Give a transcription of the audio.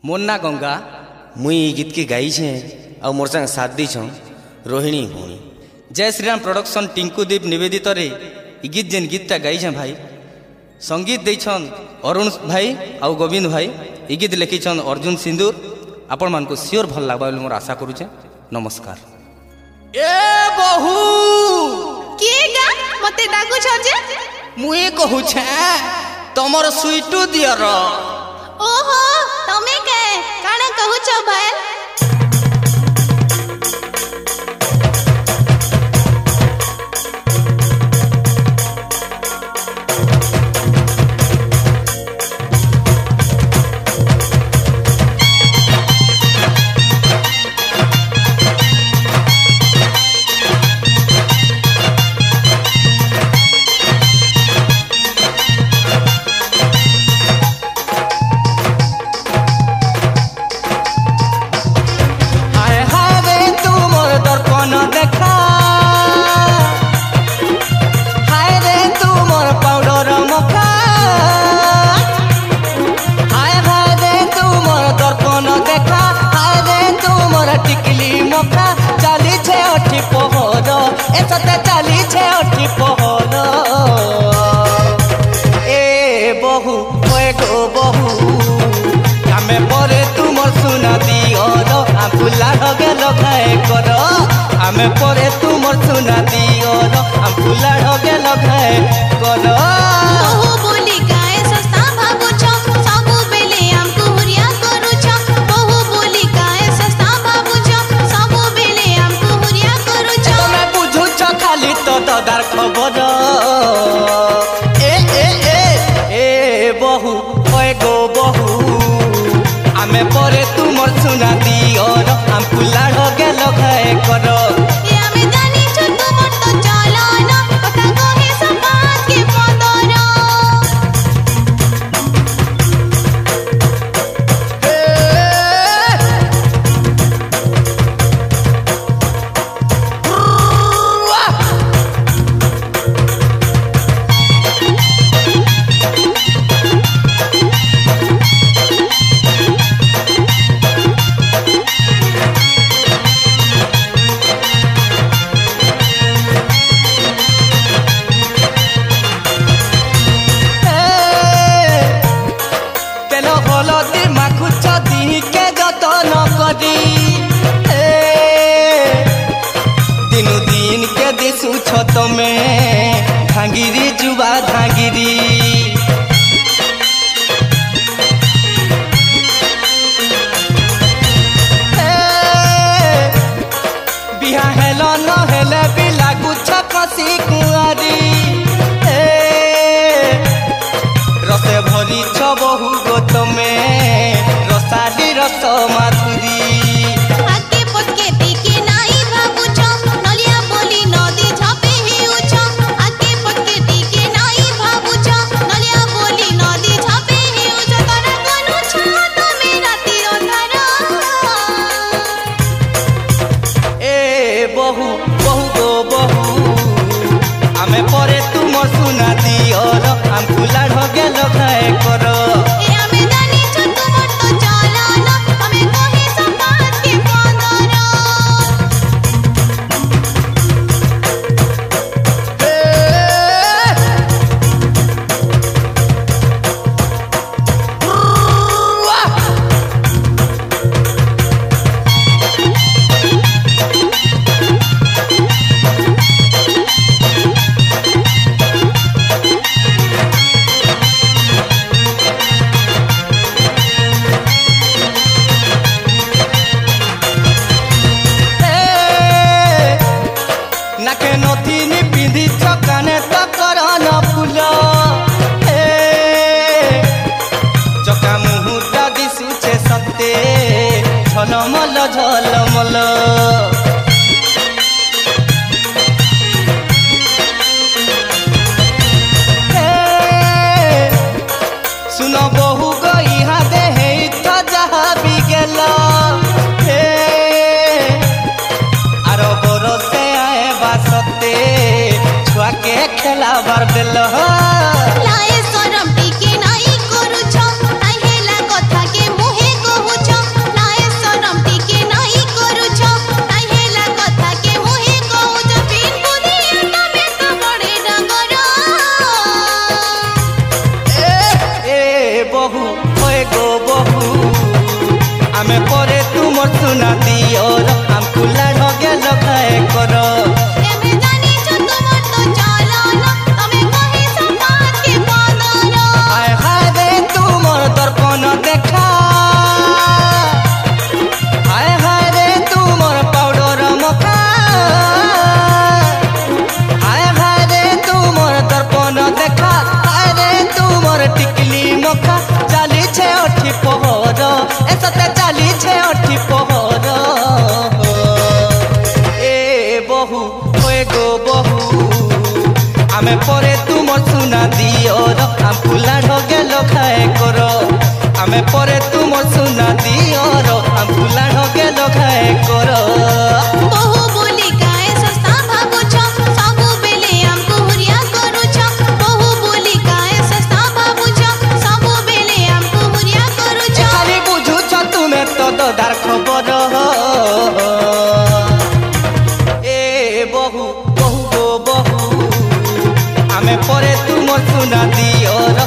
मोर ना गंगा मुई गीत के गाई छे और मोर संग साथ दी छो रोहिणी भूणी। जय श्रीराम प्रोडक्शन टिंकू दीप निवेदित रे गीत जेन गीतटा गाई छे भाई संगीत देछन अरुण भाई आउ गोविंद भाई गीत लिखिछन अर्जुन सिंदूर। आपण मान को सियोर भल लागबा बोली मोर आशा करूछे। नमस्कार। ए बहु के गा मते डाकू छ जे मुई कहू छे तमर स्वीटू दियर। ओहो तमे के काना कहू छ भाई आमे परे तुमर सुना दियो हम फुला ढगे लगाए करो बहु बोली गाए सस्ता भागो छ सबु बेले हमको हुरिया करू छ बहु बोली गाए सस्ता भागो छ सबु बेले हमको हुरिया करू छ तमे बुझु छ खाली तो ददार खबर ए ए ए ए बहु ओए गो बहु आमे परे तुमर सुना दियो हम फुला ढगे लगाए करो में धांगिरी जुबा धांगिरी बिहा हेलो न हेले भी लागू छ कसी कुआरी रसे भरी छ बहु गोत में रसाली रस माधुरी परे तुम सुना दियो हम फुला ढगे लगाए करो झलमल झलमल सुन बहु गई हादे हे तो जहाँ भी गेला आर बरसे आए बासते छुआ के खेला बार दिल लाए सरम टिके नहीं करू छ आई हेला कथा के मुहे कहू एगो बहू आमे परे तुमर सुना दियोर हमको लाड़ गेल खाए करो एमे जानी छ तुमर तो चालन तमे कहि समाज के बदल आय हाय रे तुमर दर्पण देखा हाय हाय रे तुमर पाउडर मखा हाय हाय रे तुमर दर्पण देखा हाय रे तुमर टिकली मखा चाली छे अठी पहर ए सते चाली छे अठी पहर ए बहु ओए गो बहु आमे परे तुमर सुना दियोर हम फुलाढ़ गेल खाए करो आमे परे तुमर सुना दियोर हम फुलाढ़ गेल खाए करो बहु बोली काए सस्ता भाबु छ सबु बेले हमको हुरिया करू छ बहु बोली काए सस्ता भाबु छ सबु बेले हमको हुरिया करू छ खाली बुझु छ तुमे तो ददार खबर ए बहु बहु गो बहु आमे परे तुमर सुना दियोर